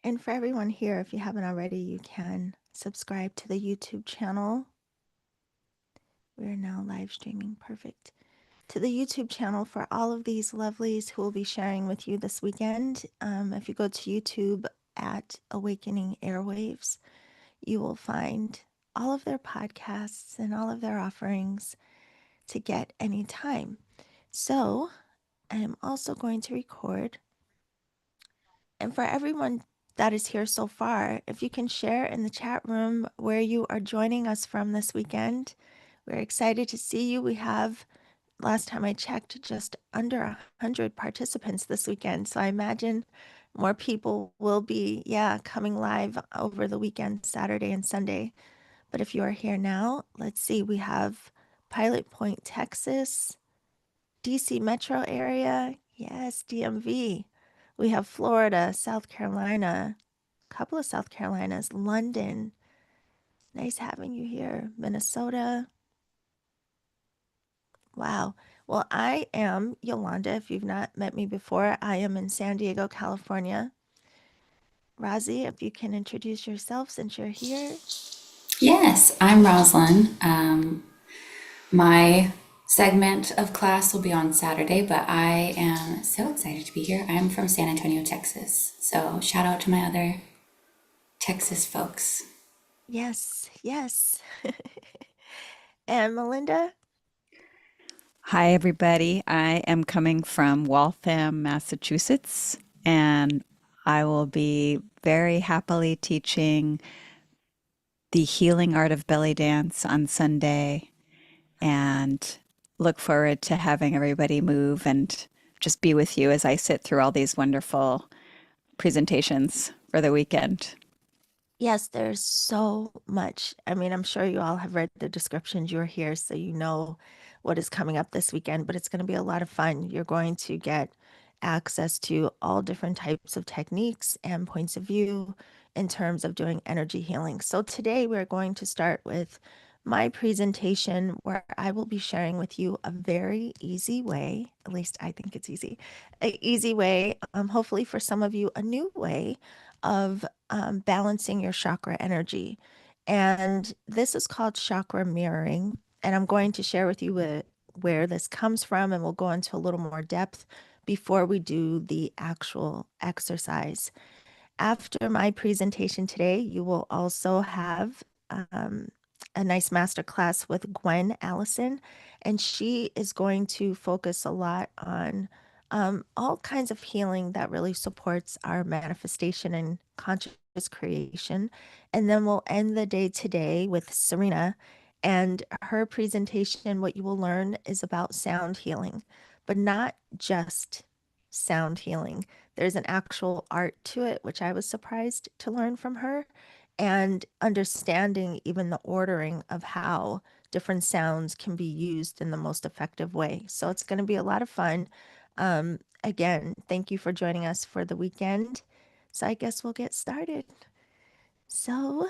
And for everyone here, if you haven't already, you can subscribe to the YouTube channel. We're now live streaming. Perfect. To the YouTube channel for all of these lovelies who will be sharing with you this weekend. If you go to YouTube at Awakening Airwaves, you will find all of their podcasts and all of their offerings to get anytime. So I am also going to record. And for everyone that is here so far, if you can share in the chat room where you are joining us from this weekend, we're excited to see you. We have, last time I checked, just under 100 participants this weekend. So I imagine more people will be, coming live over the weekend, Saturday and Sunday. But if you are here now, let's see, we have Pilot Point, Texas, DC metro area. Yes, DMV. We have Florida, South Carolina, a couple of South Carolinas, London. Nice having you here. Minnesota. Wow. Well, I am Yolanda. If you've not met me before, I am in San Diego, California. Razi, if you can introduce yourself since you're here. Yes, I'm Roslyn. My segment of class will be on Saturday, but I am so excited to be here. I'm from San Antonio, Texas. So shout out to my other Texas folks. Yes, yes. And Melinda? Hi, everybody. I am coming from Waltham, Massachusetts, and I will be very happily teaching the healing art of belly dance on Sunday and look forward to having everybody move and just be with you as I sit through all these wonderful presentations for the weekend. Yes, there's so much. I mean, I'm sure you all have read the descriptions. You're here, so you know what is coming up this weekend, but it's going to be a lot of fun. You're going to get access to all different types of techniques and points of view in terms of doing energy healing. So today we're going to start with my presentation where I will be sharing with you a very easy way, at least I think it's easy, a easy way, hopefully for some of you, a new way of balancing your chakra energy. And this is called chakra mirroring. And I'm going to share with you where this comes from, and we'll go into a little more depth before we do the actual exercise. After my presentation today, you will also have um, a nice master class with Gwen Allison, and she is going to focus a lot on all kinds of healing that really supports our manifestation and conscious creation. And then we'll end the day today with Serena, and her presentation. What you will learn is about sound healing, but not just sound healing. There's an actual art to it, which I was surprised to learn from her, and understanding even the ordering of how different sounds can be used in the most effective way. So it's going to be a lot of fun. Again, thank you for joining us for the weekend. So I guess we'll get started. So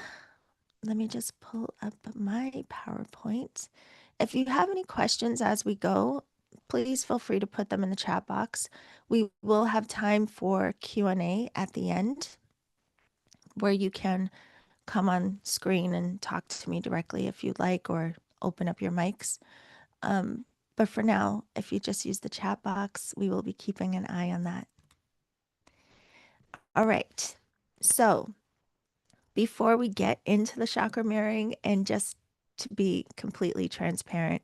let me just pull up my PowerPoint. If you have any questions as we go, please feel free to put them in the chat box. We will have time for Q&A at the end where you can come on screen and talk to me directly if you'd like, or open up your mics. But for now, if you just use the chat box, we will be keeping an eye on that. All right. So before we get into the chakra mirroring, and just to be completely transparent,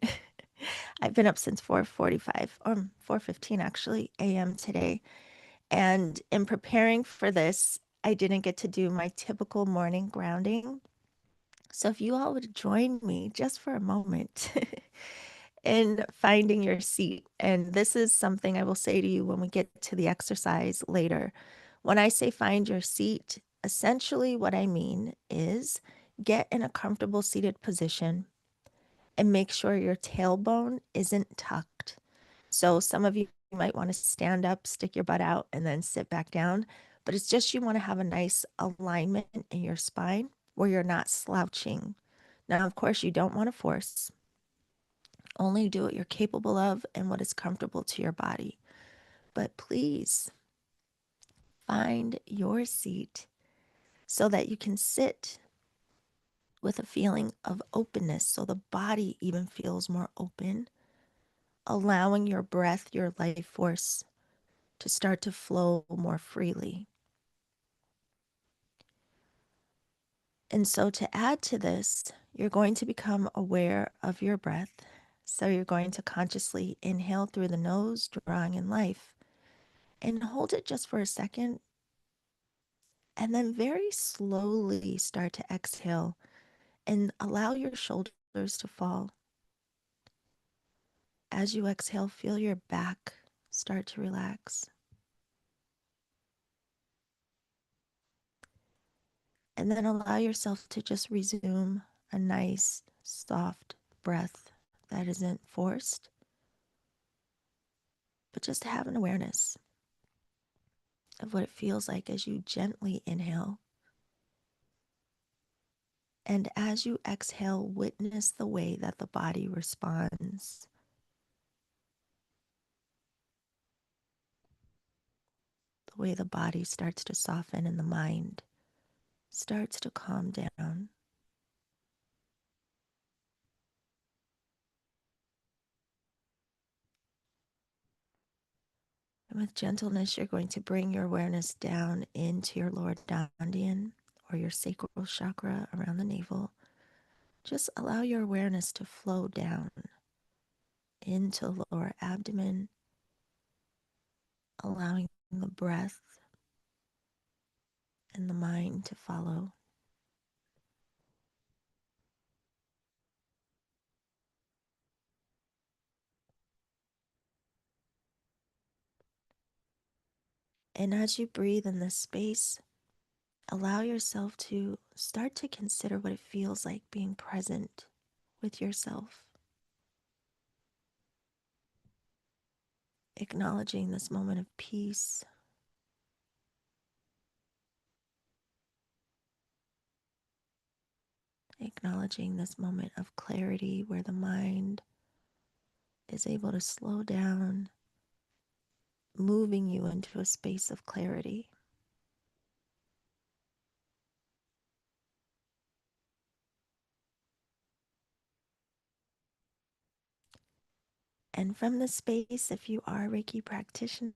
I've been up since 4:45 or 4:15 actually a.m. today. And in preparing for this, I didn't get to do my typical morning grounding. So if you all would join me just for a moment in finding your seat. And this is something I will say to you when we get to the exercise later. When I say find your seat, essentially what I mean is get in a comfortable seated position and make sure your tailbone isn't tucked. So some of you might want to stand up, stick your butt out, and then sit back down. But it's just you want to have a nice alignment in your spine where you're not slouching. Now, of course, you don't want to force. Only do what you're capable of and what is comfortable to your body. But please find your seat so that you can sit with a feeling of openness. So the body even feels more open, allowing your breath, your life force to start to flow more freely. And so, to add to this, you're going to become aware of your breath. So, you're going to consciously inhale through the nose, drawing in life, and hold it just for a second. And then, very slowly, start to exhale and allow your shoulders to fall. As you exhale, feel your back start to relax. And then allow yourself to just resume a nice, soft breath that isn't forced, but just have an awareness of what it feels like as you gently inhale. And as you exhale, witness the way that the body responds, the way the body starts to soften and the mind starts to calm down. And with gentleness, you're going to bring your awareness down into your lower dantian or your sacral chakra around the navel. Just allow your awareness to flow down into the lower abdomen, allowing the breath and the mind to follow. And as you breathe in this space, allow yourself to start to consider what it feels like being present with yourself, acknowledging this moment of peace, acknowledging this moment of clarity where the mind is able to slow down, moving you into a space of clarity. And from this space, if you are a Reiki practitioner,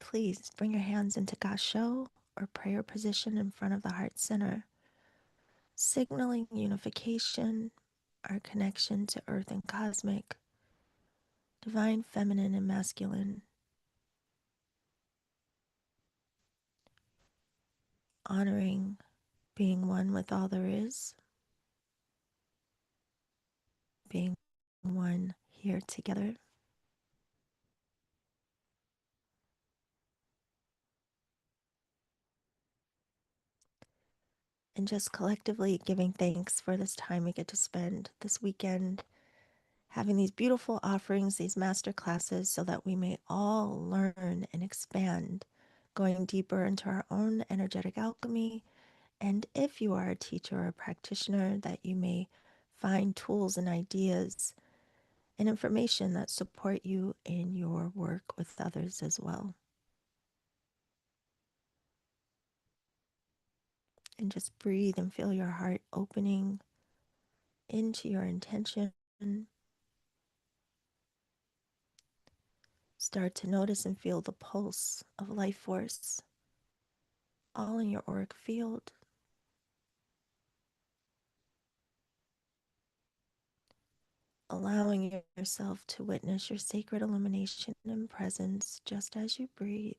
please bring your hands into Gasho or prayer position in front of the heart center, signaling unification, our connection to earth and cosmic, divine feminine and masculine, honoring being one with all there is, being one here together, and just collectively giving thanks for this time we get to spend this weekend having these beautiful offerings, these master classes, so that we may all learn and expand, going deeper into our own energetic alchemy. And if you are a teacher or a practitioner, that you may find tools and ideas and information that support you in your work with others as well. And just breathe and feel your heart opening into your intention. Start to notice and feel the pulse of life force all in your auric field. Allowing yourself to witness your sacred illumination and presence just as you breathe.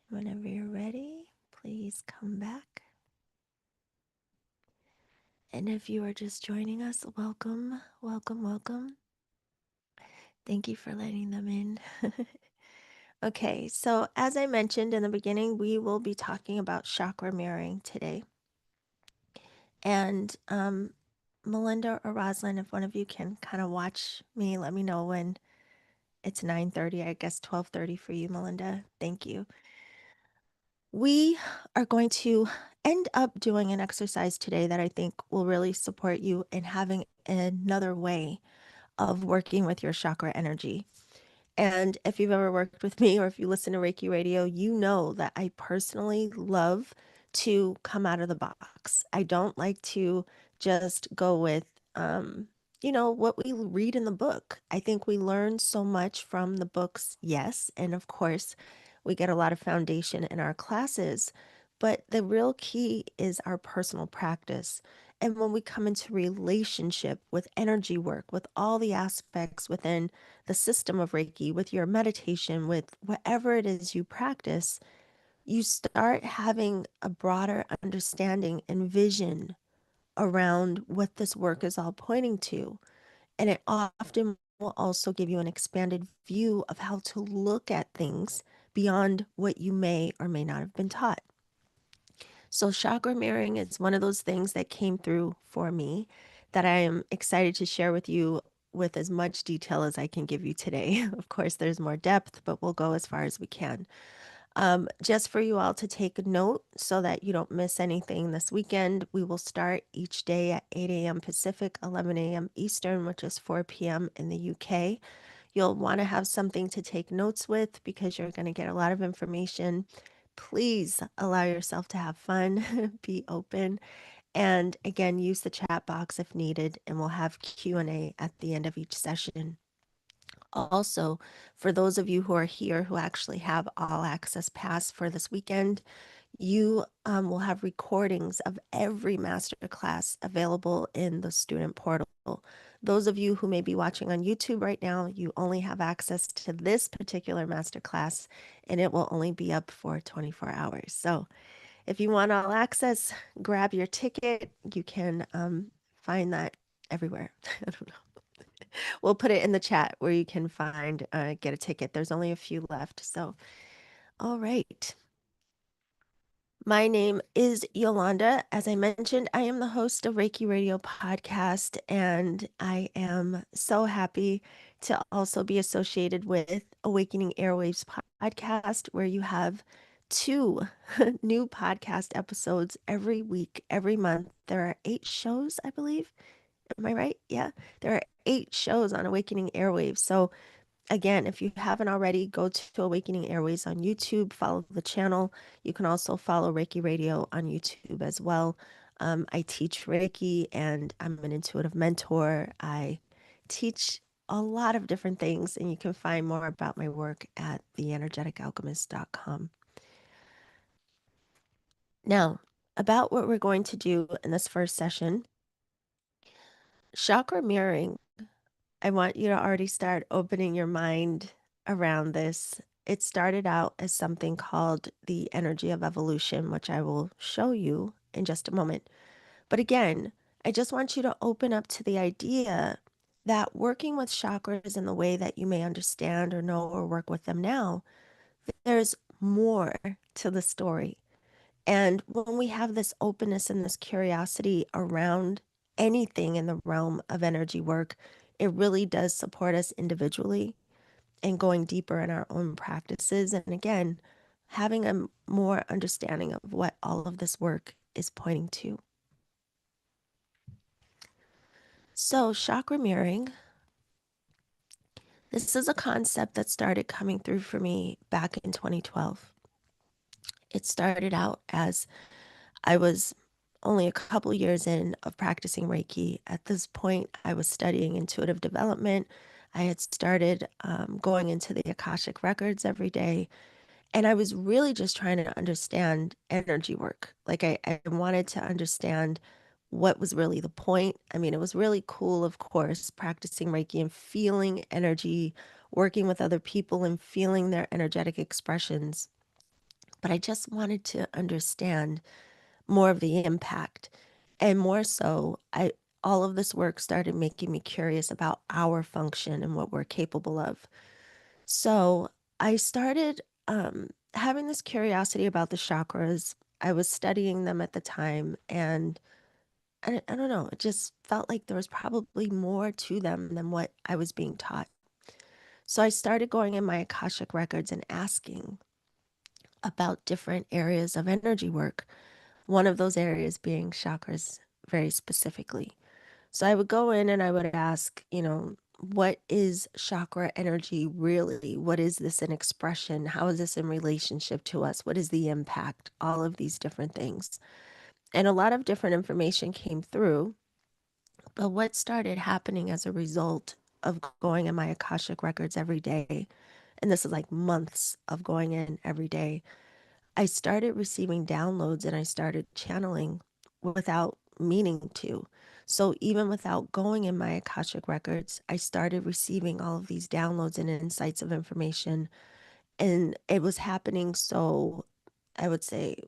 Whenever you're ready, please come back. And if you are just joining us, welcome, welcome, welcome. Thank you for letting them in. Okay, so as I mentioned in the beginning, we will be talking about chakra mirroring today. And Melinda or Rosalind, if one of you can kind of watch me, let me know when it's 9:30, I guess 12:30 for you, Melinda. Thank you. We are going to end up doing an exercise today that I think will really support you in having another way of working with your chakra energy. And if you've ever worked with me or if you listen to Reiki Radio, you know that I personally love to come out of the box. I don't like to just go with, what we read in the book. I think we learn so much from the books, yes. And of course, we get a lot of foundation in our classes. But the real key is our personal practice. And when we come into relationship with energy work, with all the aspects within the system of Reiki, with your meditation, with whatever it is you practice, you start having a broader understanding and vision around what this work is all pointing to. And it often will also give you an expanded view of how to look at things beyond what you may or may not have been taught. So, chakra mirroring is one of those things that came through for me that I am excited to share with you with as much detail as I can give you today. Of course, there's more depth, but we'll go as far as we can. Just for you all to take a note so that you don't miss anything this weekend, we will start each day at 8 a.m. Pacific, 11 a.m. Eastern, which is 4 p.m. in the UK. You'll want to have something to take notes with because you're going to get a lot of information. Please allow yourself to have fun, be open, and again, use the chat box if needed, and we'll have Q&A at the end of each session. Also, for those of you who are here who actually have all access pass for this weekend, you will have recordings of every masterclass available in the student portal. Those of you who may be watching on YouTube right now, you only have access to this particular masterclass, and it will only be up for 24 hours. So if you want all access, grab your ticket. You can find that everywhere. I don't know. We'll put it in the chat where you can find, get a ticket. There's only a few left. So, all right. My name is Yolanda. As I mentioned, I am the host of Reiki Radio Podcast, and I am so happy to also be associated with Awakening Airwaves Podcast, where you have two new podcast episodes every week, every month. There are 8 shows, I believe. Am I right? Yeah. There are 8 shows on Awakening Airwaves. So again, if you haven't already, go to Awakening Airways on YouTube, follow the channel. You can also follow Reiki Radio on YouTube as well. I teach Reiki and I'm an intuitive mentor. I teach a lot of different things, and you can find more about my work at theenergeticalchemist.com. Now, about what we're going to do in this first session, chakra mirroring. I want you to already start opening your mind around this. It started out as something called the energy of evolution, which I will show you in just a moment. But again, I just want you to open up to the idea that working with chakras in the way that you may understand or know or work with them now, there's more to the story. And when we have this openness and this curiosity around anything in the realm of energy work, it really does support us individually and going deeper in our own practices. And again, having a more understanding of what all of this work is pointing to. So, chakra mirroring, this is a concept that started coming through for me back in 2012. It started out as I was only a couple years in of practicing Reiki. At this point, I was studying intuitive development. I had started going into the Akashic records every day. And I was really just trying to understand energy work. Like I wanted to understand what was really the point. I mean, it was really cool, of course, practicing Reiki and feeling energy, working with other people and feeling their energetic expressions. But I just wanted to understand more of the impact. And more so, I all of this work started making me curious about our function and what we're capable of. So I started having this curiosity about the chakras. I was studying them at the time, and I don't know, it just felt like there was probably more to them than what I was being taught. So I started going in my Akashic records and asking about different areas of energy work. One of those areas being chakras very specifically. So I would go in and I would ask, what is chakra energy really? What is this an expression? How is this in relationship to us? What is the impact? All of these different things. And a lot of different information came through. But what started happening as a result of going in my Akashic records every day, and this is like months of going in every day, I started receiving downloads and I started channeling without meaning to. So even without going in my Akashic records, I started receiving all of these downloads and insights of information. And it was happening so, I would say,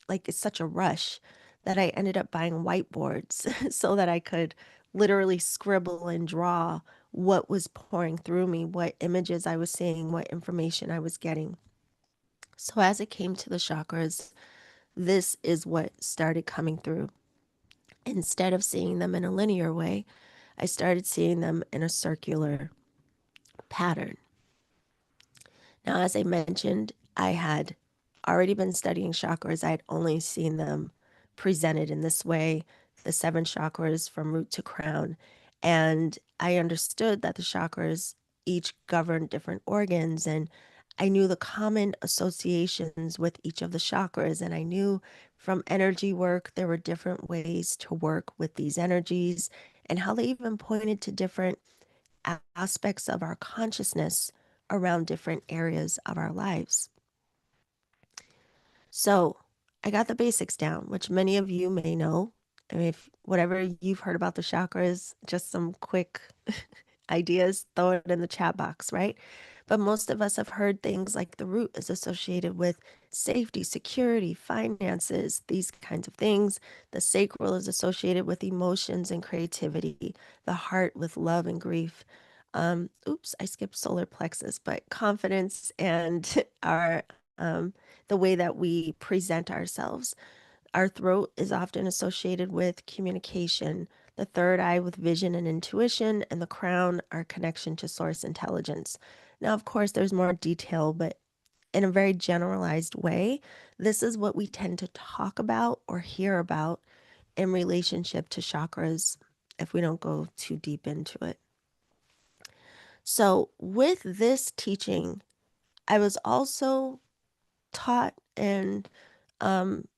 like it's such a rush that I ended up buying whiteboards so that I could literally scribble and draw what was pouring through me, what images I was seeing, what information I was getting. So as it came to the chakras, this is what started coming through. Instead of seeing them in a linear way, I started seeing them in a circular pattern. Now, as I mentioned, I had already been studying chakras. I had only seen them presented in this way, the seven chakras from root to crown. And I understood that the chakras each govern different organs. And I knew the common associations with each of the chakras. And I knew from energy work, there were different ways to work with these energies and how they even pointed to different aspects of our consciousness around different areas of our lives. So I got the basics down, which many of you may know. I mean, if whatever you've heard about the chakras, just some quick ideas, throw it in the chat box, right? But most of us have heard things like the root is associated with safety, security, finances, these kinds of things. The sacral is associated with emotions and creativity, the heart with love and grief. Oops, I skipped solar plexus, but confidence and our the way that we present ourselves. Our throat is often associated with communication, the third eye with vision and intuition, and the crown, our connection to source intelligence. Now, of course, there's more detail, but in a very generalized way, this is what we tend to talk about or hear about in relationship to chakras if we don't go too deep into it. So, with this teaching, I was also taught and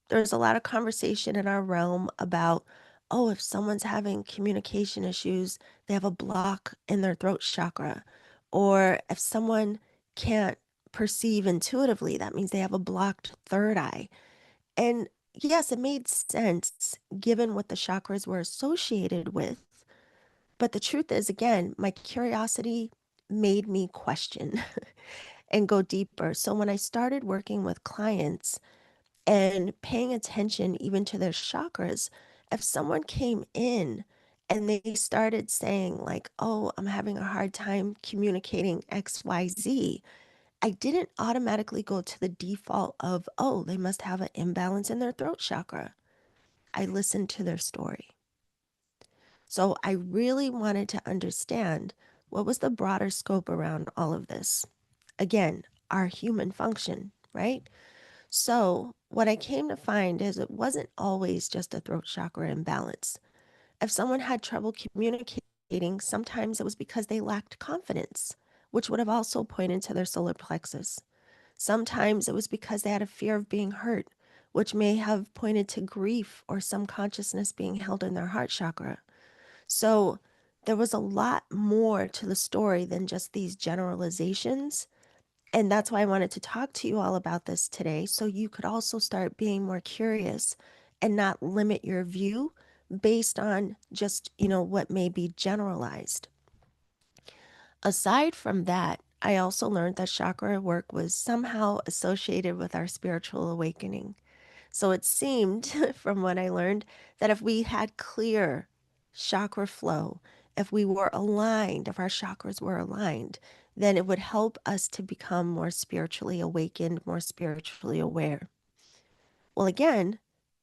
there's a lot of conversation in our realm about, oh, if someone's having communication issues, they have a block in their throat chakra. Or if someone can't perceive intuitively, that means they have a blocked third eye. And yes, it made sense given what the chakras were associated with. But the truth is, again, my curiosity made me question and go deeper. So when I started working with clients, and paying attention even to their chakras, if someone came in and they started saying, like, oh, I'm having a hard time communicating XYZ, I didn't automatically go to the default of, oh, they must have an imbalance in their throat chakra. I listened to their story. So I really wanted to understand what was the broader scope around all of this. Again, our human function, right? So, what I came to find is it wasn't always just a throat chakra imbalance. If someone had trouble communicating, sometimes it was because they lacked confidence, which would have also pointed to their solar plexus. Sometimes it was because they had a fear of being hurt, which may have pointed to grief or some consciousness being held in their heart chakra. So, there was a lot more to the story than just these generalizations. And that's why I wanted to talk to you all about this today, so you could also start being more curious and not limit your view based on just, what may be generalized. Aside from that, I also learned that chakra work was somehow associated with our spiritual awakening. So it seemed, from what I learned, that if we had clear chakra flow, if we were aligned, if our chakras were aligned, then it would help us to become more spiritually awakened, more spiritually aware. Well, again,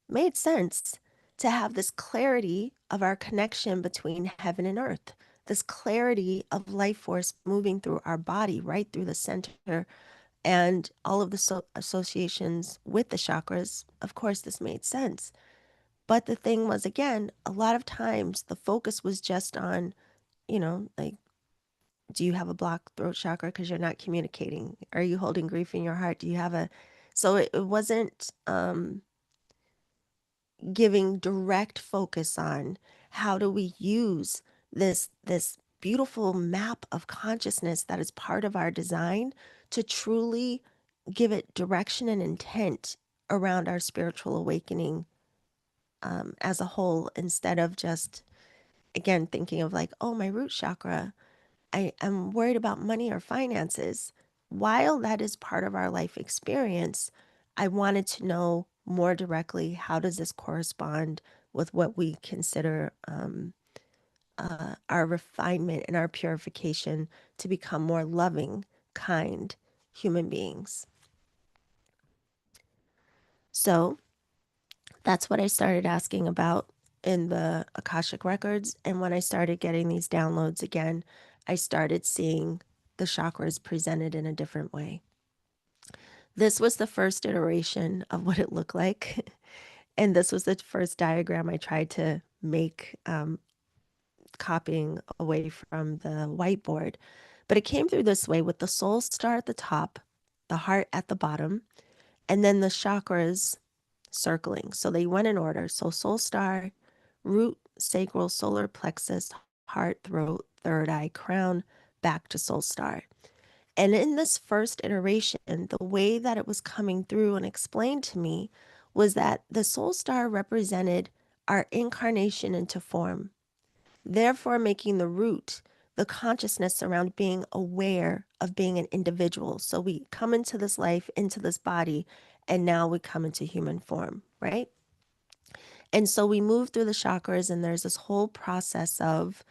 made sense to have this clarity of our connection between heaven and earth, this clarity of life force moving through our body, right through the center, and all of the associations with the chakras. Of course, this made sense. But the thing was, again, a lot of times the focus was just on, like, do you have a blocked throat chakra because you're not communicating? Are you holding grief in your heart? Do you have a, so it wasn't giving direct focus on how do we use this beautiful map of consciousness that is part of our design to truly give it direction and intent around our spiritual awakening as a whole, instead of just, again, thinking of like, oh, my root chakra, am worried about money or finances. While that is part of our life experience, I wanted to know more directly, how does this correspond with what we consider our refinement and our purification to become more loving, kind human beings? So that's what I started asking about in the Akashic records. And when I started getting these downloads again, I started seeing the chakras presented in a different way. This was the first iteration of what it looked like. And this was the first diagram I tried to make, copying away from the whiteboard. But it came through this way, with the soul star at the top, the heart at the bottom, and then the chakras circling. So they went in order. So soul star, root, sacral, solar plexus, heart, throat, third eye, crown, back to soul star. And in this first iteration, the way that it was coming through and explained to me was that the soul star represented our incarnation into form, therefore making the root the consciousness around being aware of being an individual. So we come into this life, into this body, and now we come into human form, right? And so we move through the chakras, and there's this whole process of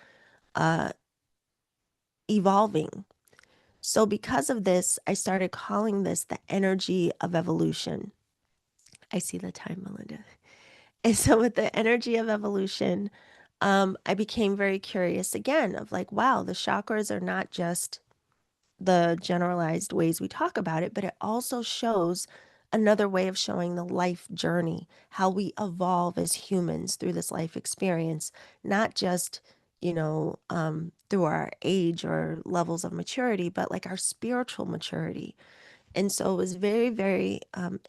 evolving. So because of this, I started calling this the energy of evolution. I see the time, Melinda. And so with the energy of evolution, I became very curious again of like, wow, the chakras are not just the generalized ways we talk about it, but it also shows another way of showing the life journey, how we evolve as humans through this life experience, not just, through our age or levels of maturity, but like our spiritual maturity. And so it was very, very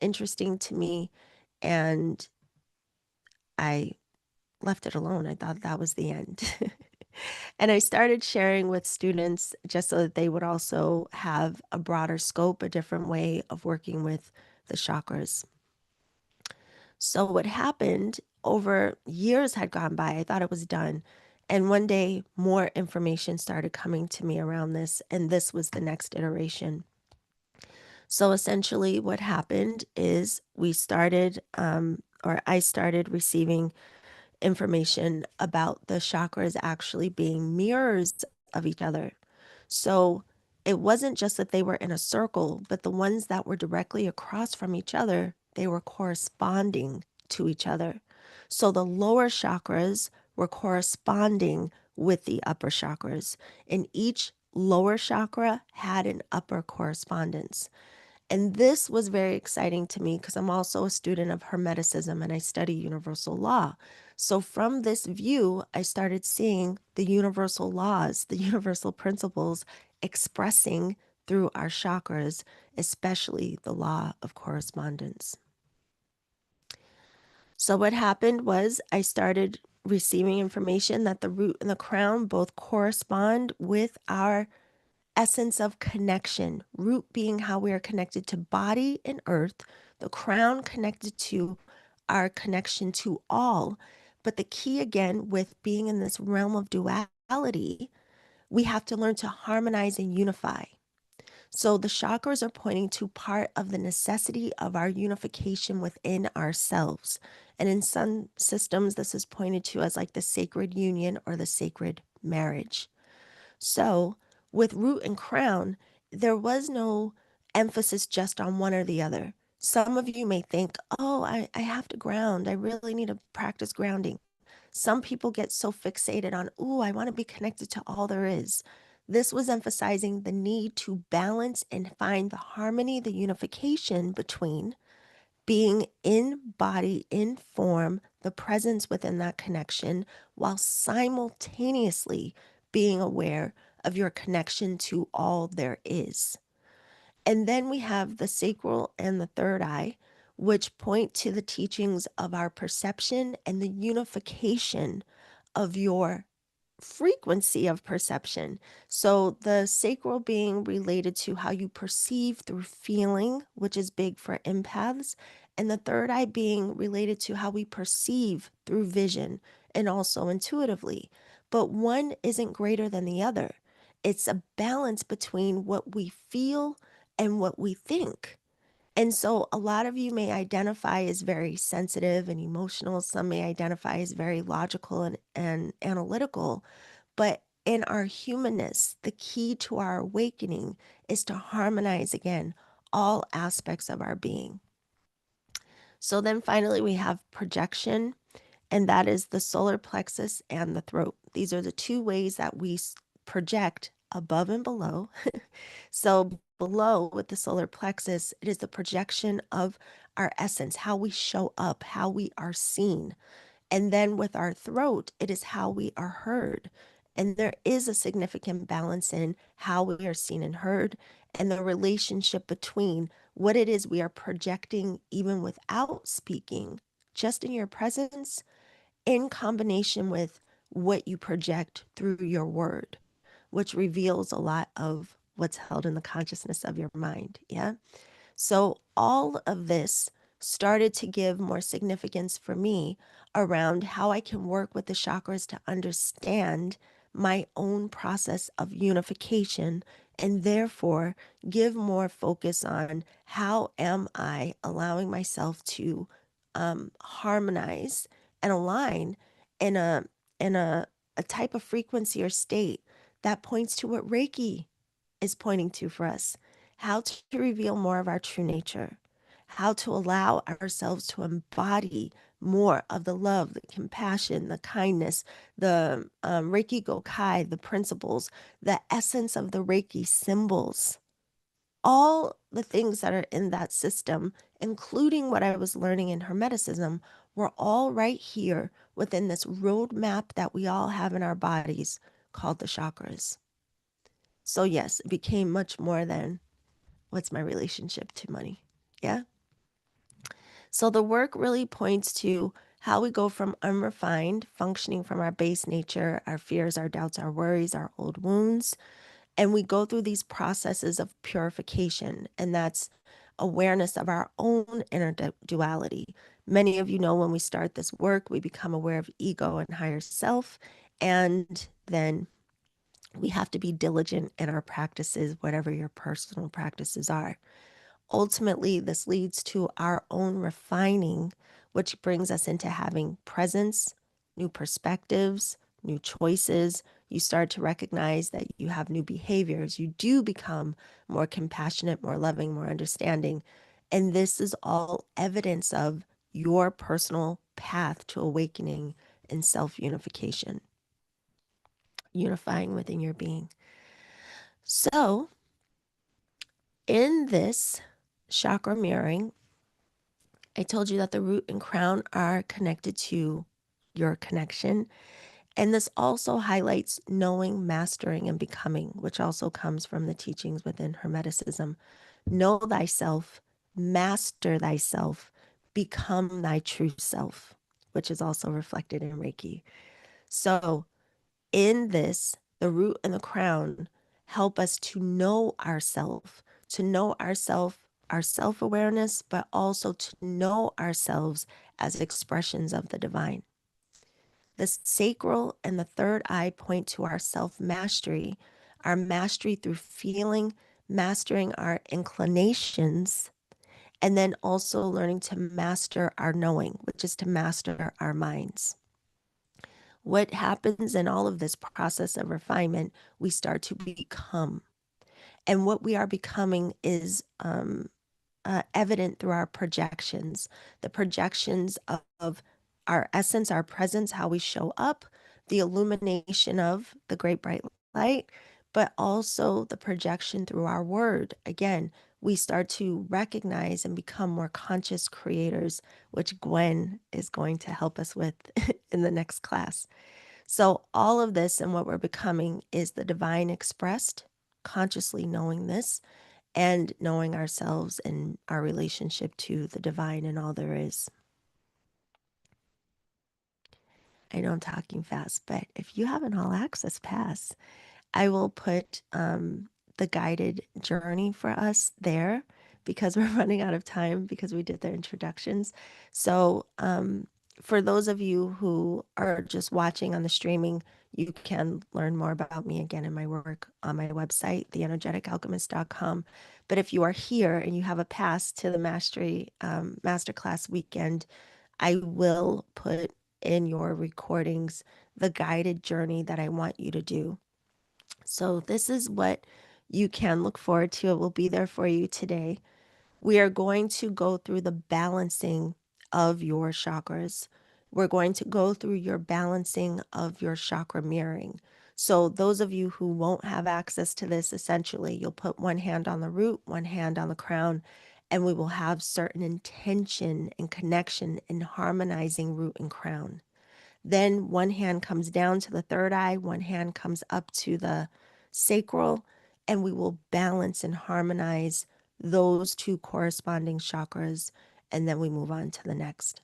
interesting to me. And I left it alone. I thought that was the end. And I started sharing with students just so that they would also have a broader scope, a different way of working with the chakras. So what happened, over years had gone by, I thought it was done. And one day more information started coming to me around this, and this was the next iteration. So essentially what happened is I started receiving information about the chakras actually being mirrors of each other. So it wasn't just that they were in a circle, but the ones that were directly across from each other, they were corresponding to each other. So the lower chakras were corresponding with the upper chakras, and each lower chakra had an upper correspondence. And this was very exciting to me because I'm also a student of Hermeticism and I study universal law. So from this view, I started seeing the universal laws, the universal principles expressing through our chakras, especially the law of correspondence. So what happened was I started receiving information that the root and the crown both correspond with our essence of connection, root being how we are connected to body and earth, the crown connected to our connection to all. But the key again with being in this realm of duality, we have to learn to harmonize and unify. So the chakras are pointing to part of the necessity of our unification within ourselves. And in some systems, this is pointed to as like the sacred union or the sacred marriage. So with root and crown, there was no emphasis just on one or the other. Some of you may think, oh, I have to ground. I really need to practice grounding. Some people get so fixated on, oh, I want to be connected to all there is. This was emphasizing the need to balance and find the harmony, the unification between being in body, in form, the presence within that connection, while simultaneously being aware of your connection to all there is. And then we have the sacral and the third eye, which point to the teachings of our perception and the unification of your frequency of perception. So the sacral being related to how you perceive through feeling, which is big for empaths, and the third eye being related to how we perceive through vision and also intuitively. But one isn't greater than the other. It's a balance between what we feel and what we think. And so a lot of you may identify as very sensitive and emotional. Some may identify as very logical and analytical. But in our humanness, the key to our awakening is to harmonize again all aspects of our being. So then finally, we have projection, and that is the solar plexus and the throat. These are the two ways that we project above and below. So below with the solar plexus, it is the projection of our essence, how we show up, how we are seen. And then with our throat, it is how we are heard. And there is a significant balance in how we are seen and heard and the relationship between what it is we are projecting even without speaking, just in your presence, in combination with what you project through your word, which reveals a lot of what's held in the consciousness of your mind. Yeah. So all of this started to give more significance for me around how I can work with the chakras to understand my own process of unification and therefore give more focus on how am I allowing myself to harmonize and align in a type of frequency or state that points to what Reiki is pointing to for us, how to reveal more of our true nature, how to allow ourselves to embody more of the love, the compassion, the kindness, the Reiki Gokai, the principles, the essence of the Reiki symbols, all the things that are in that system, including what I was learning in Hermeticism, were all right here within this roadmap that we all have in our bodies called the chakras. So, yes, it became much more than what's my relationship to money. Yeah. So, the work really points to how we go from unrefined, functioning from our base nature, our fears, our doubts, our worries, our old wounds. And we go through these processes of purification. And that's awareness of our own inner duality. Many of you know when we start this work, we become aware of ego and higher self. And then we have to be diligent in our practices, whatever your personal practices are. Ultimately, this leads to our own refining, which brings us into having presence, new perspectives, new choices. You start to recognize that you have new behaviors. You do become more compassionate, more loving, more understanding. And this is all evidence of your personal path to awakening and self unification, unifying within your being. So, in this chakra mirroring, I told you that the root and crown are connected to your connection. And this also highlights knowing, mastering, and becoming, which also comes from the teachings within Hermeticism. Know thyself, master thyself, become thy true self, which is also reflected in Reiki. So, in this, the root and the crown help us to know ourself, our self-awareness, but also to know ourselves as expressions of the divine. The sacral and the third eye point to our self-mastery, our mastery through feeling, mastering our inclinations, and then also learning to master our knowing, which is to master our minds. What happens in all of this process of refinement, we start to become. And what we are becoming is evident through our projections, the projections of our essence, our presence, how we show up, the illumination of the great bright light, but also the projection through our word. Again, we start to recognize and become more conscious creators, which Gwen is going to help us with in the next class. So all of this and what we're becoming is the divine expressed, consciously knowing this and knowing ourselves and our relationship to the divine and all there is. I know I'm talking fast, but if you have an all access pass, I will put the guided journey for us there because we're running out of time because we did the introductions. So, for those of you who are just watching on the streaming, you can learn more about me again in my work on my website, theenergeticalchemist.com. But if you are here and you have a pass to the Mastery Masterclass Weekend, I will put in your recordings the guided journey that I want you to do. So, this is what you can look forward to. It will be there for you today. We are going to go through the balancing of your chakras. We're going to go through your balancing of your chakra mirroring. So, those of you who won't have access to this, essentially, you'll put one hand on the root, one hand on the crown, and we will have certain intention and connection in harmonizing root and crown. Then one hand comes down to the third eye, one hand comes up to the sacral, and we will balance and harmonize those two corresponding chakras, and then we move on to the next.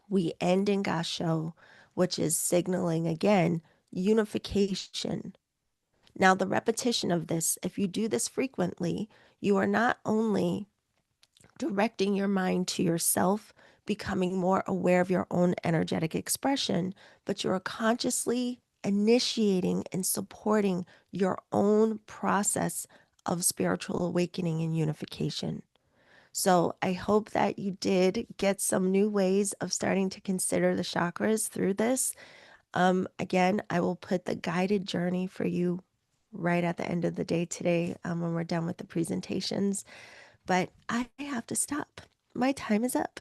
We end in Gasho, which is signaling again unification. Now, the repetition of this, if you do this frequently, you are not only directing your mind to yourself, becoming more aware of your own energetic expression, but you're consciously initiating and supporting your own process of spiritual awakening and unification. So I hope that you did get some new ways of starting to consider the chakras through this. Again, I will put the guided journey for you right at the end of the day today when we're done with the presentations. But I have to stop. My time is up.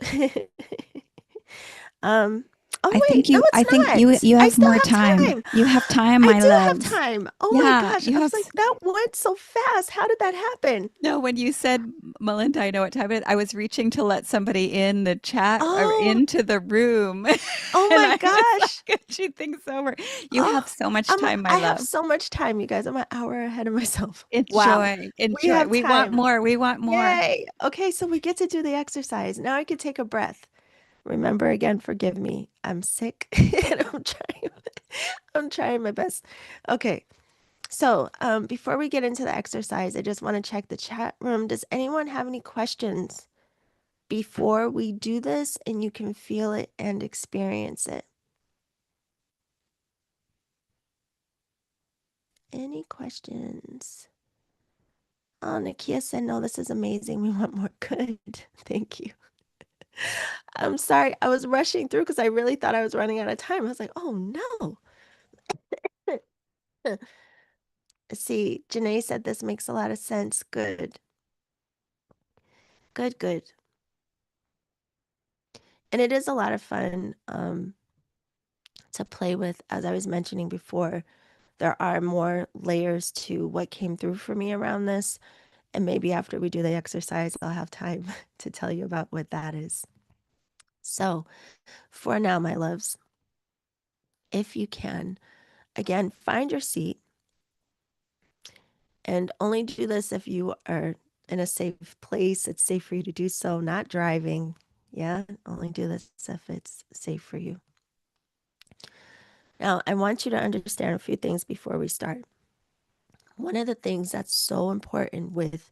um, oh wait, no, it's I think not. you I have still more have time. time. You have time, I my do have loves. time. Oh my Yeah, gosh. I was like, that went so fast. How did that happen? no, when you said, Melinda, I know what time it is. I was reaching to let somebody in the chat or Oh, into the room. oh And my I was gosh. like, she thinks over. You have Oh, so much time, my I have love. so much time, you guys. I'm an hour ahead of myself. Wow. Enjoy, We enjoy. have We want time. more. We want more. Yay. Okay, so we get to do the exercise. Now I can take a breath. Remember again, forgive me. I'm sick and I'm trying my best. Okay. So, before we get into the exercise, I just want to check the chat room. Does anyone have any questions before we do this and you can feel it and experience it? Any questions? Oh, Nakia said, no, this is amazing. We want more. Good. Thank you. I'm sorry. I was rushing through because I really thought I was running out of time. I was like, oh no. See, Janae said this makes a lot of sense. Good. Good, good. And it is a lot of fun to play with. As I was mentioning before, there are more layers to what came through for me around this. And maybe after we do the exercise, I'll have time to tell you about what that is. So, for now, my loves, if you can, again, find your seat and only do this if you are in a safe place. It's safe for you to do so, not driving. Yeah, only do this if it's safe for you. Now, I want you to understand a few things before we start. One of the things that's so important with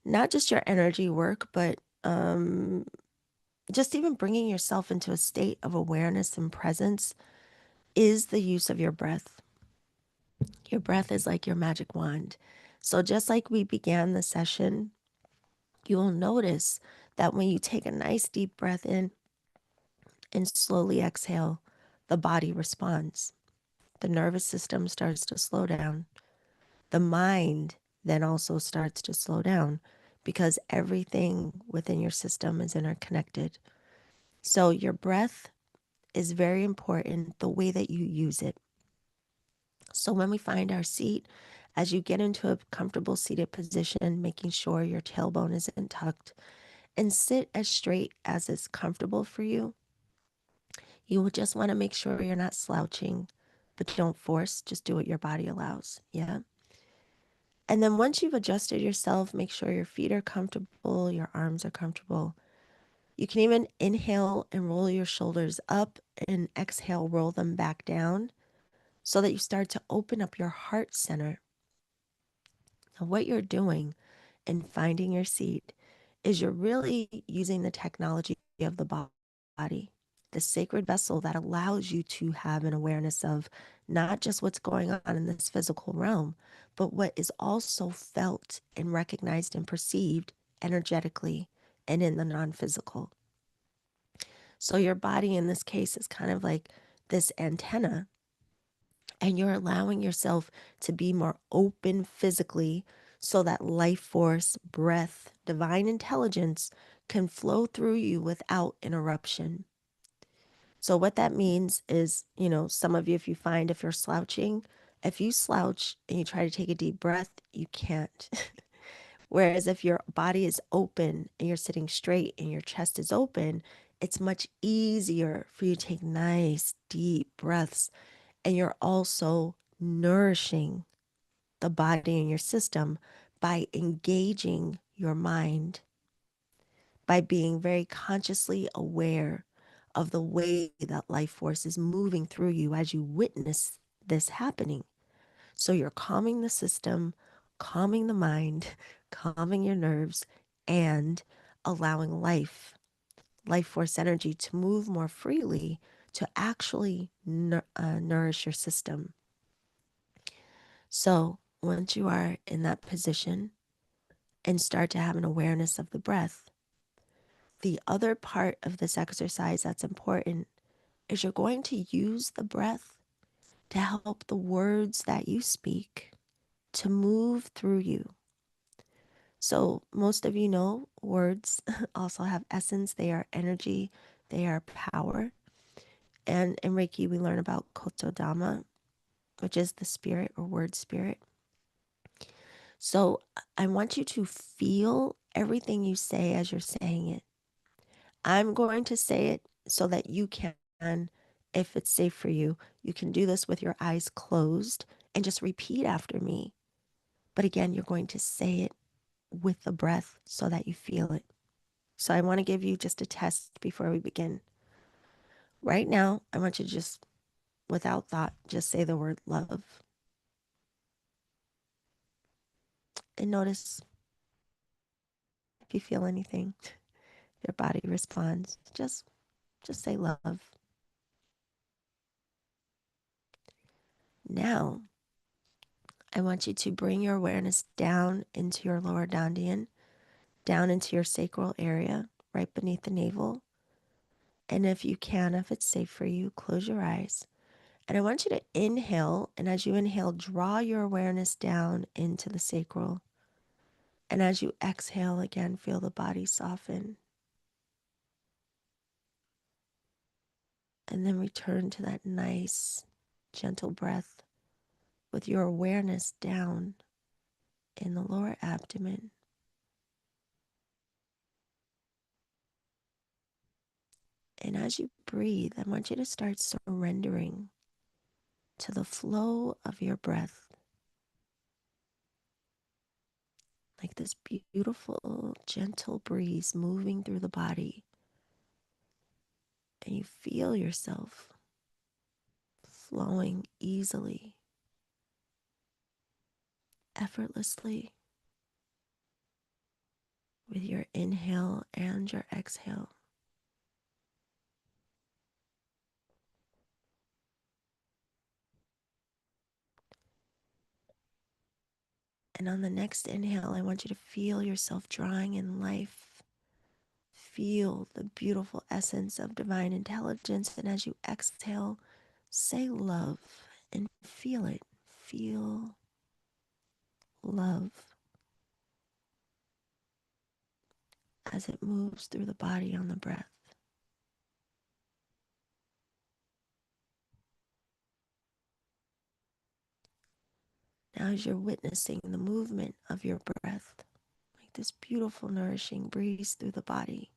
not just your energy work, but just even bringing yourself into a state of awareness and presence is the use of your breath. Your breath is like your magic wand. So, just like we began the session, you will notice that when you take a nice deep breath in and slowly exhale, the body responds. The nervous system starts to slow down. The mind then also starts to slow down because everything within your system is interconnected. So, your breath is very important, the way that you use it. So, when we find our seat, as you get into a comfortable seated position, making sure your tailbone isn't tucked, and sit as straight as is comfortable for you, you will just want to make sure you're not slouching. but don't force, just do what your body allows. Yeah. And then once you've adjusted yourself, make sure your feet are comfortable, your arms are comfortable. You can even inhale and roll your shoulders up and exhale, roll them back down so that you start to open up your heart center. Now, what you're doing in finding your seat is you're really using the technology of the body, the sacred vessel that allows you to have an awareness of not just what's going on in this physical realm, but what is also felt and recognized and perceived energetically and in the non physical. So, your body in this case is kind of like this antenna, and you're allowing yourself to be more open physically so that life force, breath, divine intelligence can flow through you without interruption. So, what that means is, some of you, if you find if you're slouching, if you slouch and you try to take a deep breath, you can't. Whereas if your body is open and you're sitting straight and your chest is open, it's much easier for you to take nice, deep breaths. And you're also nourishing the body and your system by engaging your mind, by being very consciously aware of the way that life force is moving through you as you witness this happening. So you're calming the system, calming the mind, calming your nerves, and allowing life force energy to move more freely to actually nourish your system. So once you are in that position and start to have an awareness of the breath, the other part of this exercise that's important is you're going to use the breath to help the words that you speak to move through you. So most of you know words also have essence. They are energy. They are power. And in Reiki, we learn about Kotodama, which is the spirit or word spirit. So I want you to feel everything you say as you're saying it. I'm going to say it so that you can, if it's safe for you, you can do this with your eyes closed and just repeat after me. But again, you're going to say it with the breath so that you feel it. So I want to give you just a test before we begin. Right now, I want you to just, without thought, just say the word love. And notice if you feel anything, your body responds. Just say love. Now, I want you to bring your awareness down into your lower dantian, down into your sacral area, right beneath the navel. And if you can, if it's safe for you, close your eyes. And I want you to inhale. And as you inhale, draw your awareness down into the sacral. And as you exhale, again, feel the body soften. And then return to that nice, gentle breath with your awareness down in the lower abdomen. And as you breathe, I want you to start surrendering to the flow of your breath, like this beautiful, gentle breeze moving through the body. And you feel yourself flowing easily, effortlessly with your inhale and your exhale. And on the next inhale, I want you to feel yourself drawing in life. Feel the beautiful essence of divine intelligence. And as you exhale, say love and feel it. Feel love as it moves through the body on the breath. Now, as you're witnessing the movement of your breath, like this beautiful, nourishing breeze through the body,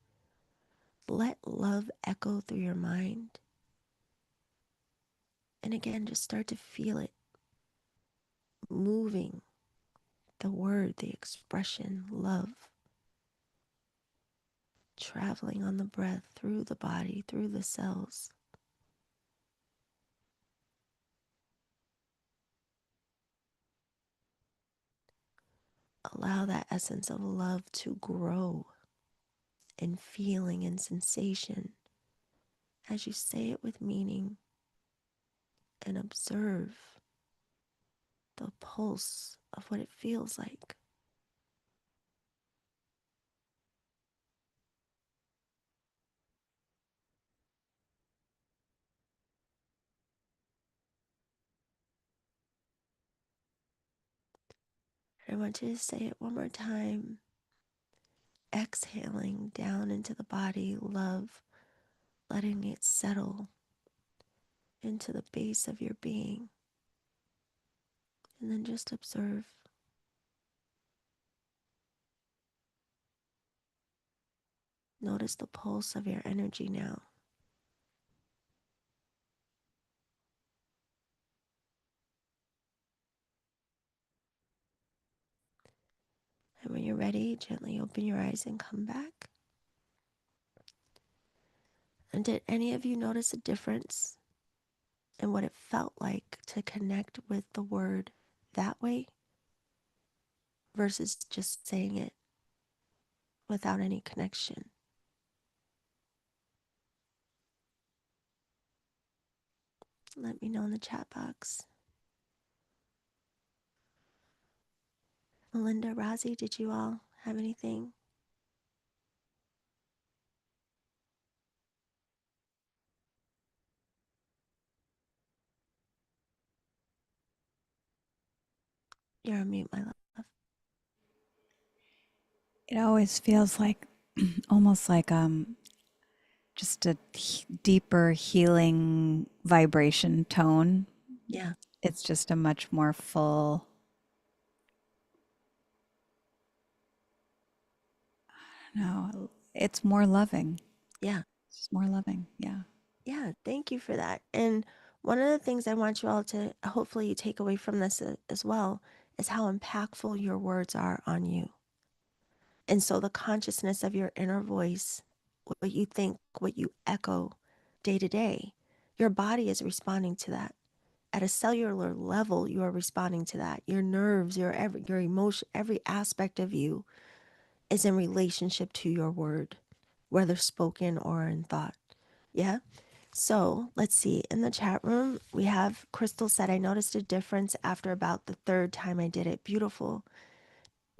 let love echo through your mind And again, just start to feel it moving, the word, the expression, love, traveling on the breath through the body, through the cells. Allow that essence of love to grow in feeling and sensation as you say it with meaning, and observe the pulse of what it feels like. I want you to say it one more time, exhaling down into the body, love, letting it settle into the base of your being. And then just observe. Notice the pulse of your energy now. And when you're ready, gently open your eyes and come back. And did any of you notice a difference in what it felt like to connect with the word that way versus just saying it without any connection? Let me know in the chat box. Melinda, Rozzy, did you all have anything? You're on mute, my love. It always feels like almost like just a deeper healing vibration tone. Yeah, It's just a much more full, no, it's more loving. yeah, It's more loving. Yeah. yeah. Thank you for that. And one of the things I want you all to hopefully take away from this as well is how impactful your words are on you. And so the consciousness of your inner voice, what you think, what you echo day to day, your body is responding to that. At a cellular level, you are responding to that. Your nerves, your emotion, every aspect of you is in relationship to your word, whether spoken or in thought. Yeah? So let's see. In the chat room, we have Crystal said, I noticed a difference after about the third time I did it. Beautiful.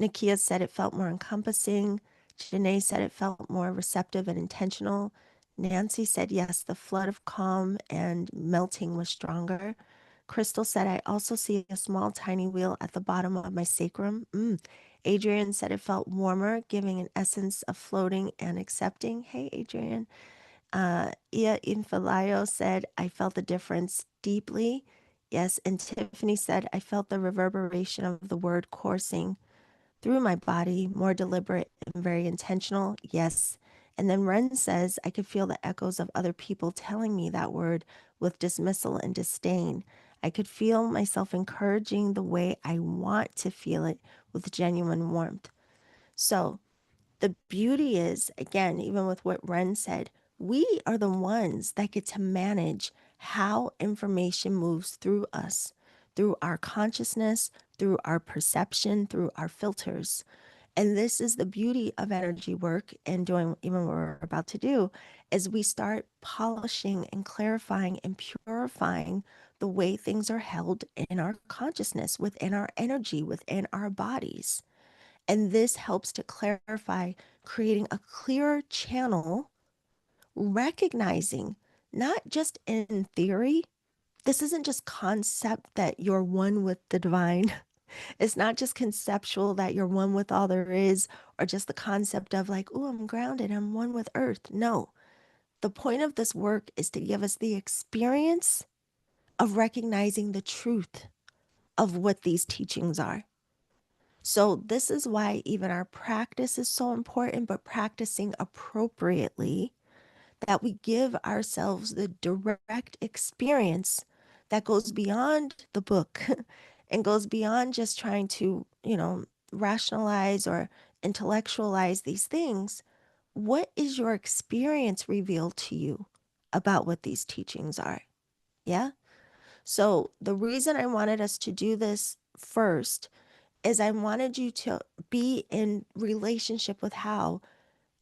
Nakia said it felt more encompassing. Janae said it felt more receptive and intentional. Nancy said, yes, the flood of calm and melting was stronger. Crystal said, I also see a small, tiny wheel at the bottom of my sacrum. Adrian said it felt warmer, giving an essence of floating and accepting. Hey, Adrian. Ia Infalayo said, I felt the difference deeply. Yes. And Tiffany said, I felt the reverberation of the word coursing through my body, more deliberate and very intentional. Yes. And then Ren says, I could feel the echoes of other people telling me that word with dismissal and disdain. I could feel myself encouraging the way I want to feel it with genuine warmth. So the beauty is, again, even with what Ren said, we are the ones that get to manage how information moves through us, through our consciousness, through our perception, through our filters. And this is the beauty of energy work and doing even what we're about to do is we start polishing and clarifying and purifying the way things are held in our consciousness, within our energy, within our bodies. And this helps to clarify, creating a clearer channel, recognizing not just in theory, this isn't just concept that you're one with the divine. It's not just conceptual that you're one with all there is, or just the concept of like, oh, I'm grounded, I'm one with earth. No, the point of this work is to give us the experience of recognizing the truth of what these teachings are. So, this is why even our practice is so important, but practicing appropriately, that we give ourselves the direct experience that goes beyond the book and goes beyond just trying to, rationalize or intellectualize these things. What is your experience revealed to you about what these teachings are? Yeah. So the reason I wanted us to do this first is I wanted you to be in relationship with how,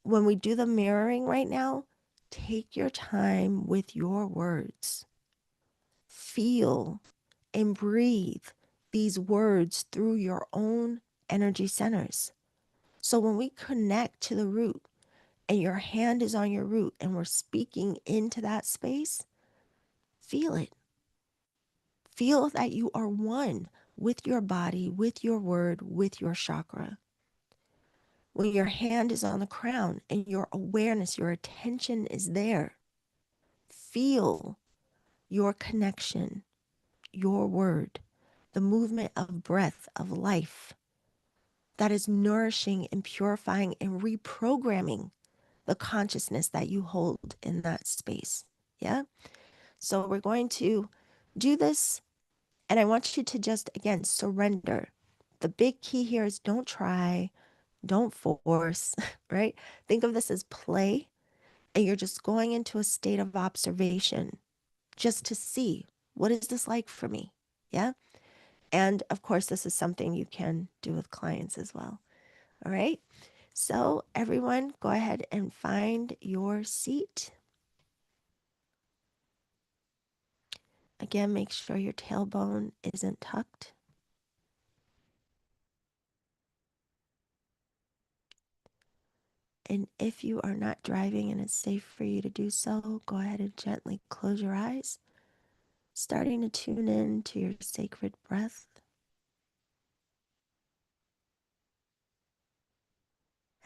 when we do the mirroring right now, take your time with your words. Feel and breathe these words through your own energy centers. So when we connect to the root and your hand is on your root and we're speaking into that space, feel it. Feel that you are one with your body, with your word, with your chakra. When your hand is on the crown and your awareness, your attention is there, feel your connection, your word, the movement of breath, of life that is nourishing and purifying and reprogramming the consciousness that you hold in that space. Yeah. So we're going to do this. And I want you to just, again, surrender. The big key here is don't try, don't force, right? Think of this as play. And you're just going into a state of observation just to see, what is this like for me? Yeah. And of course, this is something you can do with clients as well. All right. So, everyone, go ahead and find your seat. Again, make sure your tailbone isn't tucked. And if you are not driving and it's safe for you to do so, go ahead and gently close your eyes, starting to tune in to your sacred breath.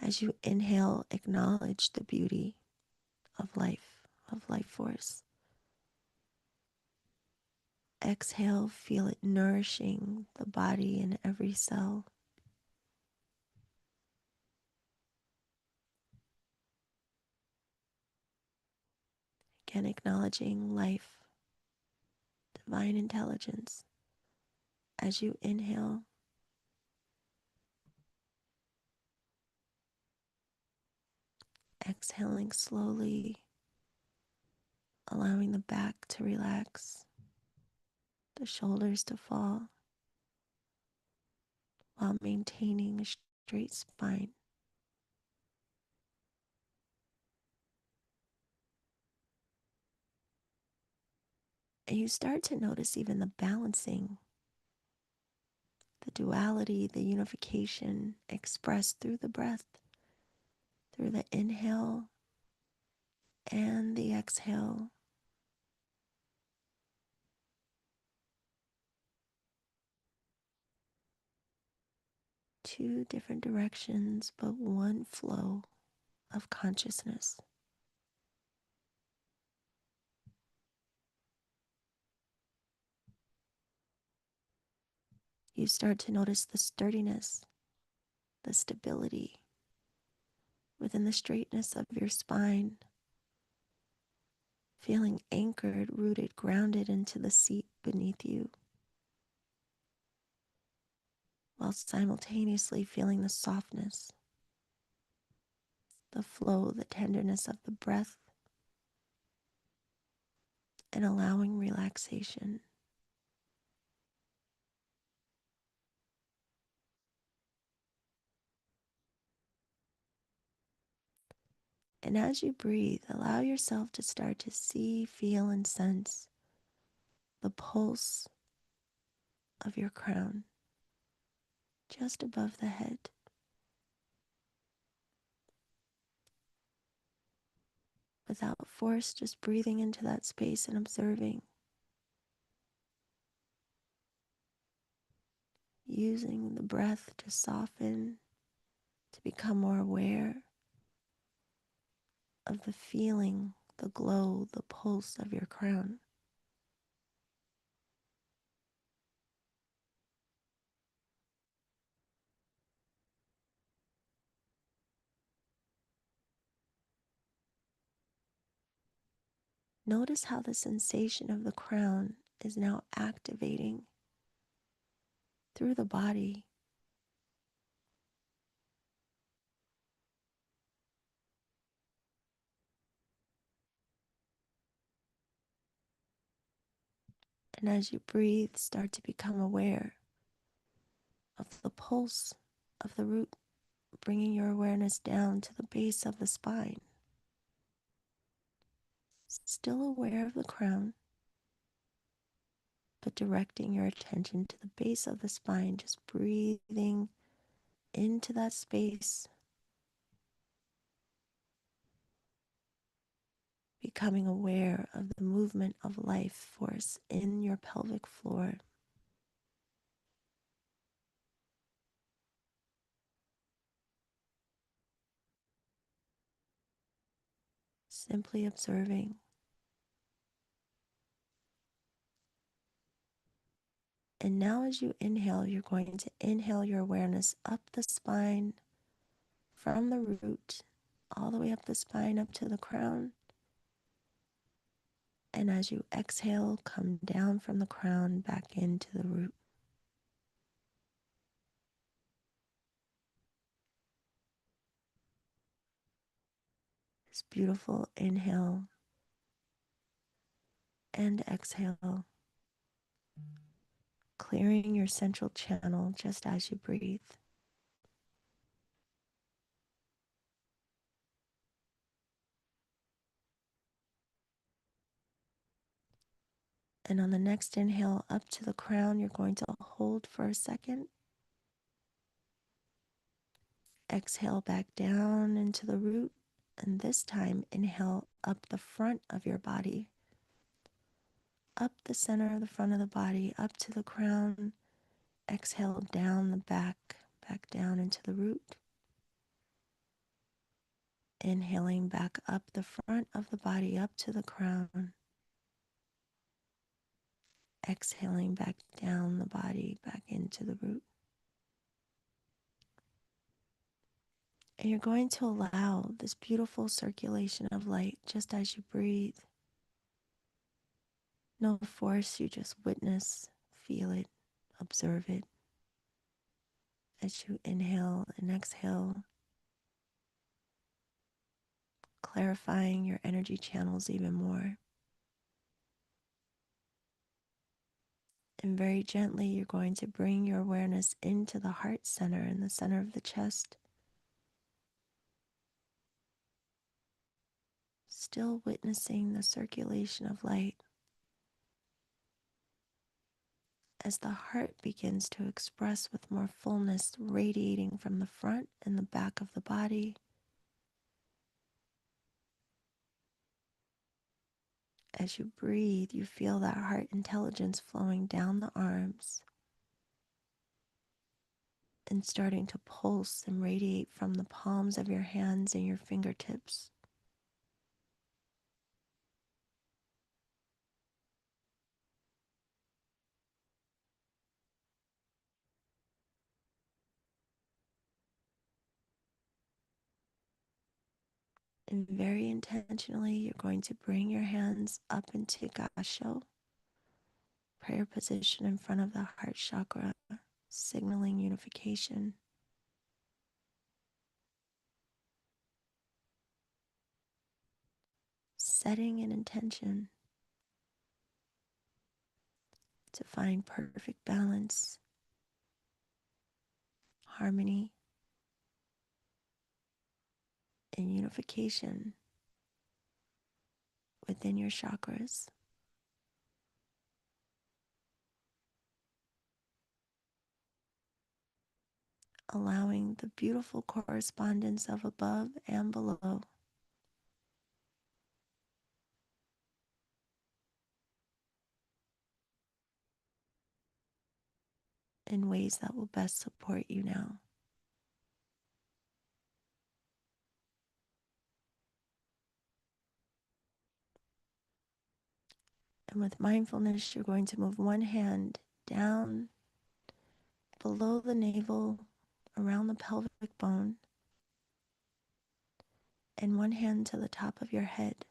As you inhale, acknowledge the beauty of life force. Exhale, feel it nourishing the body and every cell. Again, acknowledging life, divine intelligence. As you inhale, exhaling slowly, allowing the back to relax, the shoulders to fall, while maintaining a straight spine. And you start to notice even the balancing, the duality, the unification expressed through the breath, through the inhale and the exhale. Two different directions, but one flow of consciousness. You start to notice the sturdiness, the stability within the straightness of your spine, feeling anchored, rooted, grounded into the seat beneath you, while simultaneously feeling the softness, the flow, the tenderness of the breath, and allowing relaxation. And as you breathe, allow yourself to start to see, feel, and sense the pulse of your crown just above the head. Without force, just breathing into that space and observing, using the breath to soften, to become more aware of the feeling, the glow, the pulse of your crown. Notice how the sensation of the crown is now activating through the body. And as you breathe, start to become aware of the pulse of the root, bringing your awareness down to the base of the spine. Still aware of the crown, but directing your attention to the base of the spine, just breathing into that space, becoming aware of the movement of life force in your pelvic floor. Simply observing. And now as you inhale, you're going to inhale your awareness up the spine from the root, all the way up the spine, up to the crown. And as you exhale, come down from the crown back into the root. This beautiful inhale and exhale, clearing your central channel just as you breathe. And on the next inhale up to the crown, you're going to hold for a second. Exhale back down into the root. And this time, inhale up the front of your body, up the center of the front of the body, up to the crown. Exhale down the back, back down into the root. Inhaling back up the front of the body, up to the crown. Exhaling back down the body, back into the root. And you're going to allow this beautiful circulation of light just as you breathe. No force, you just witness, feel it, observe it as you inhale and exhale, clarifying your energy channels even more. And very gently, you're going to bring your awareness into the heart center, in the center of the chest. Still witnessing the circulation of light as the heart begins to express with more fullness, radiating from the front and the back of the body. As you breathe, you feel that heart intelligence flowing down the arms and starting to pulse and radiate from the palms of your hands and your fingertips. And very intentionally, you're going to bring your hands up into Gasho, prayer position in front of the heart chakra, signaling unification. Setting an intention to find perfect balance, harmony, and unification within your chakras. Allowing the beautiful correspondence of above and below in ways that will best support you now. And with mindfulness, you're going to move one hand down below the navel, around the pelvic bone, and one hand to the top of your head.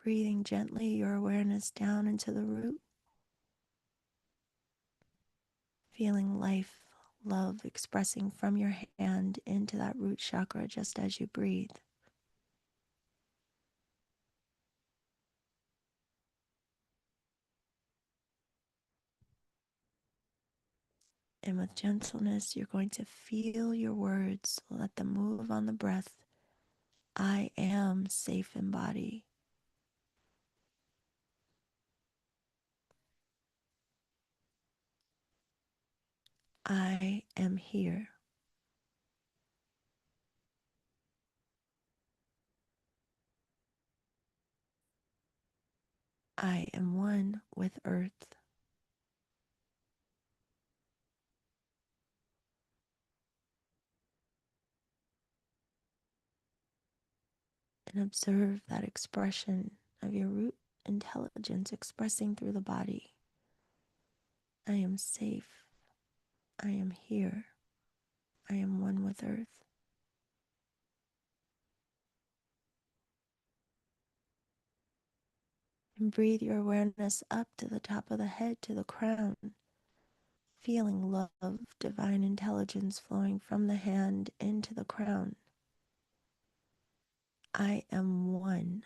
breathing gently your awareness down into the root, feeling life, love expressing from your hand into that root chakra just as you breathe. And with gentleness, you're going to feel your words, let them move on the breath. I am safe in body. I am here. I am one with earth. And observe that expression of your root intelligence expressing through the body. I am safe. I am here. I am one with earth. And breathe your awareness up to the top of the head, to the crown, feeling love, divine intelligence flowing from the hand into the crown. I am one,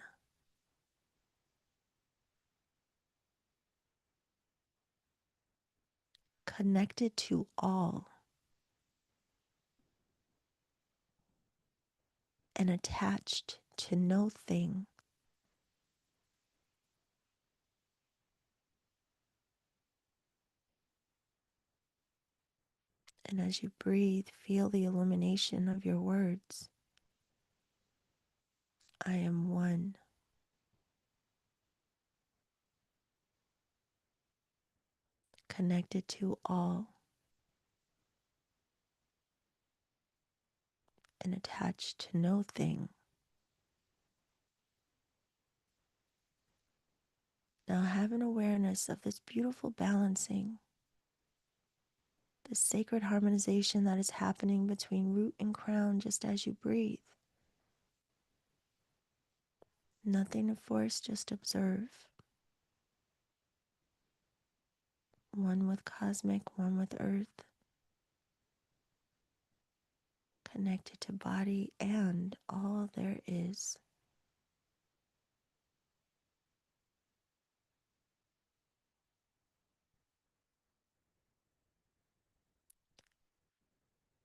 connected to all, and attached to no thing. And as you breathe, feel the illumination of your words. I am one, connected to all, and attached to no thing. Now have an awareness of this beautiful balancing, this sacred harmonization that is happening between root and crown just as you breathe. Nothing to force, just observe. One with cosmic, one with earth, connected to body and all there is.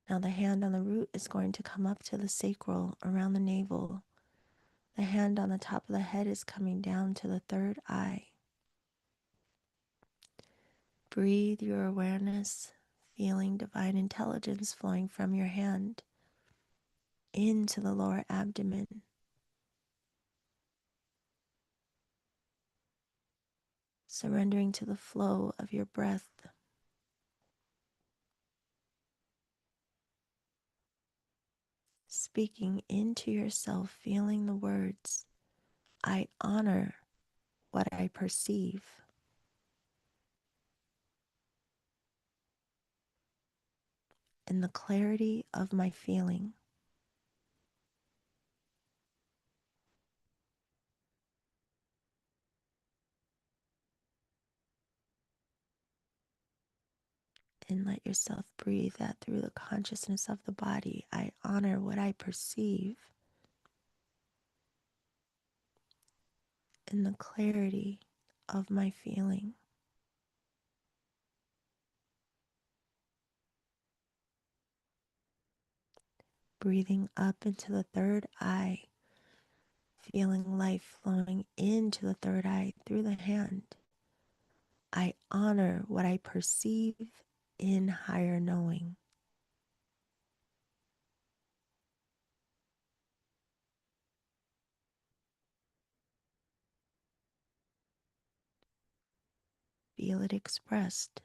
Now the hand on the root is going to come up to the sacral around the navel. The hand on the top of the head is coming down to the third eye. Breathe your awareness, feeling divine intelligence flowing from your hand into the lower abdomen. Surrendering to the flow of your breath. Speaking into yourself, feeling the words, I honor what I perceive. In the clarity of my feeling. And let yourself breathe that through the consciousness of the body. I honor what I perceive in the clarity of my feeling. Breathing up into the third eye, feeling life flowing into the third eye through the hand. I honor what I perceive in higher knowing. Feel it expressed.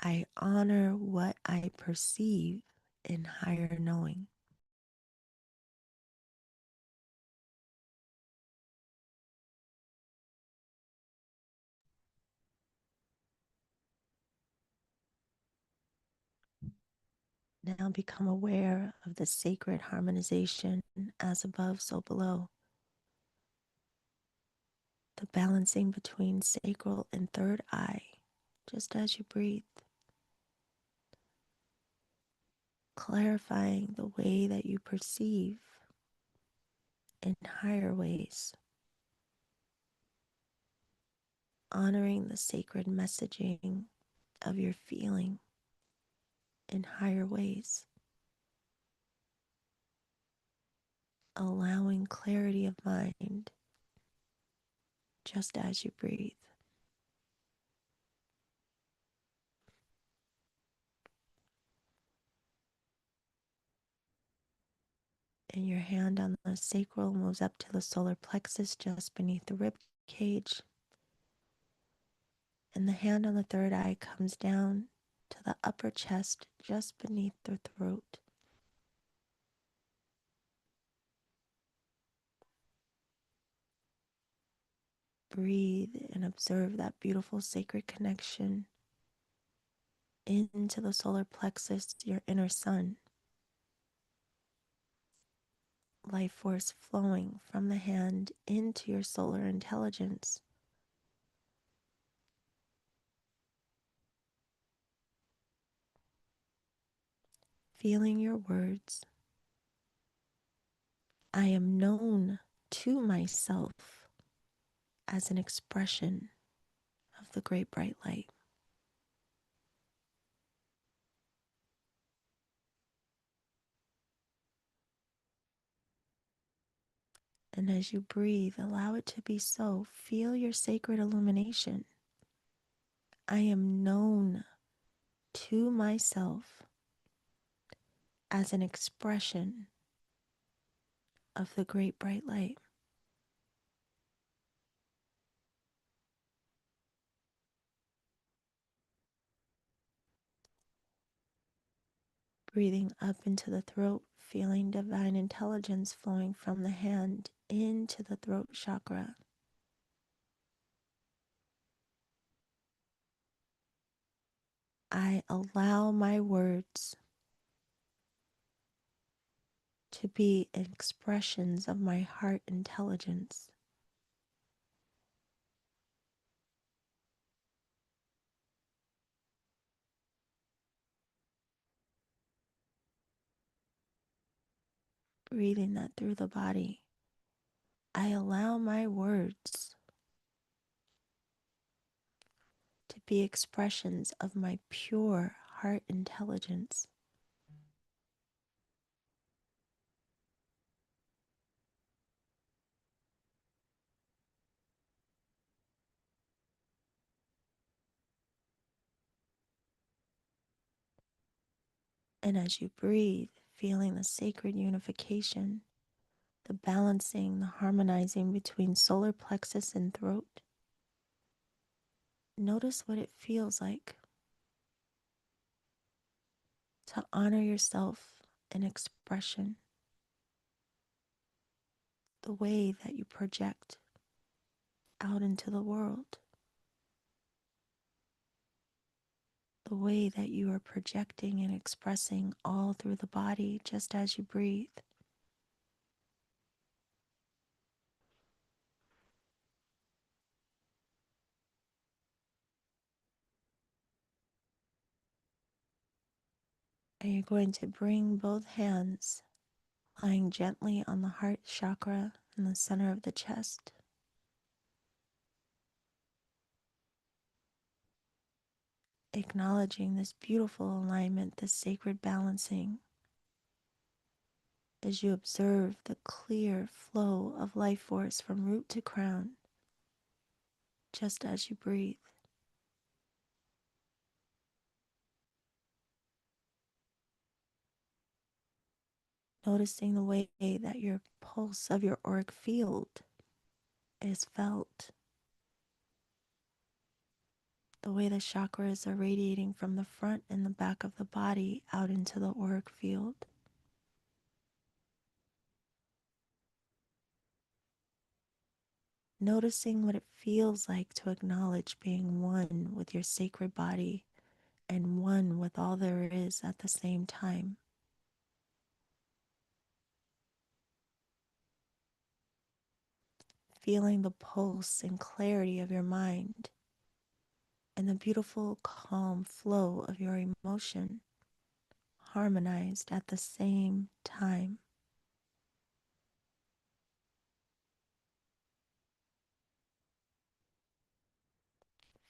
I honor what I perceive in higher knowing. Now become aware of the sacred harmonization as above, so below. the balancing between sacral and third eye, just as you breathe, clarifying the way that you perceive in higher ways, honoring the sacred messaging of your feeling in higher ways, allowing clarity of mind just as you breathe. And your hand on the sacral moves up to the solar plexus just beneath the rib cage. And the hand on the third eye comes down to the upper chest just beneath the throat. Breathe and observe that beautiful sacred connection into the solar plexus, your inner sun. Life force flowing from the hand into your solar intelligence. Feeling your words. I am known to myself as an expression of the great bright light. And as you breathe, allow it to be so. Feel your sacred illumination. I am known to myself as an expression of the great bright light. Breathing up into the throat, feeling divine intelligence flowing from the hand into the throat chakra. I allow my words to be expressions of my heart intelligence. Breathing that through the body. I allow my words to be expressions of my pure heart intelligence. And as you breathe, feeling the sacred unification, the balancing, the harmonizing between solar plexus and throat, notice what it feels like to honor yourself in expression, the way that you project out into the world, the way that you are projecting and expressing all through the body just as you breathe. And you're going to bring both hands lying gently on the heart chakra in the center of the chest. Acknowledging this beautiful alignment, this sacred balancing, as you observe the clear flow of life force from root to crown, just as you breathe. Noticing the way that your pulse of your auric field is felt, the way the chakras are radiating from the front and the back of the body out into the auric field. Noticing what it feels like to acknowledge being one with your sacred body and one with all there is at the same time. feeling the pulse and clarity of your mind and the beautiful, calm flow of your emotion harmonized at the same time.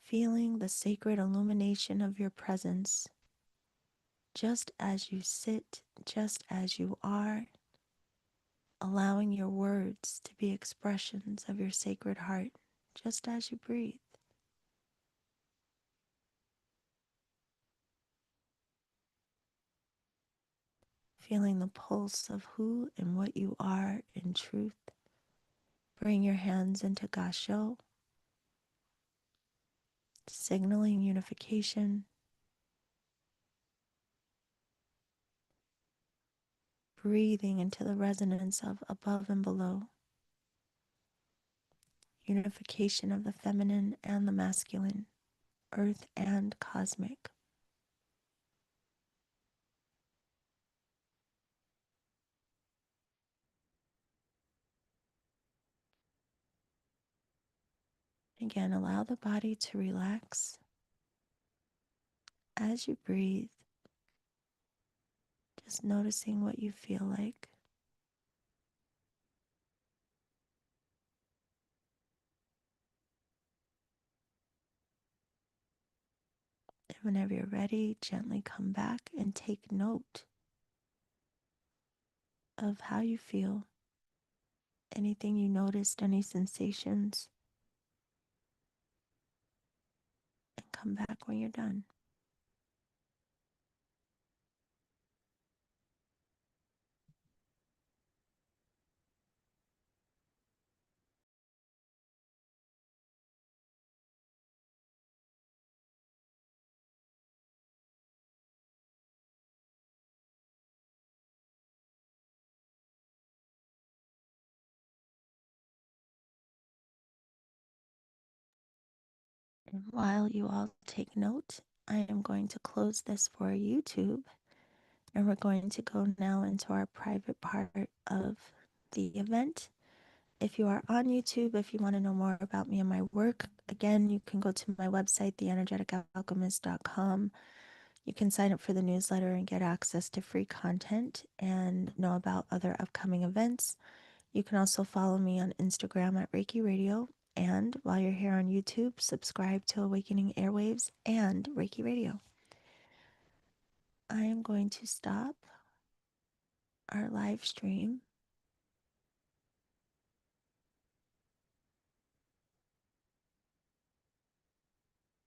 Feeling the sacred illumination of your presence, just as you sit, just as you are, allowing your words to be expressions of your sacred heart, just as you breathe. Feeling the pulse of who and what you are in truth. Bring your hands into Gasho, signaling unification. Breathing into the resonance of above and below. Unification of the feminine and the masculine, earth and cosmic. Again, allow the body to relax as you breathe, just noticing what you feel like. And whenever you're ready, gently come back and take note of how you feel, anything you noticed, any sensations, and come back when you're done. And while you all take note, I am going to close this for YouTube, and we're going to go now into our private part of the event. If you are on YouTube, if you want to know more about me and my work, again, you can go to my website, theenergeticalchemist.com. You can sign up for the newsletter and get access to free content and know about other upcoming events. You can also follow me on Instagram at Reiki Radio. And while you're here on YouTube, subscribe to Awakening Airwaves and Reiki Radio. I am going to stop our live stream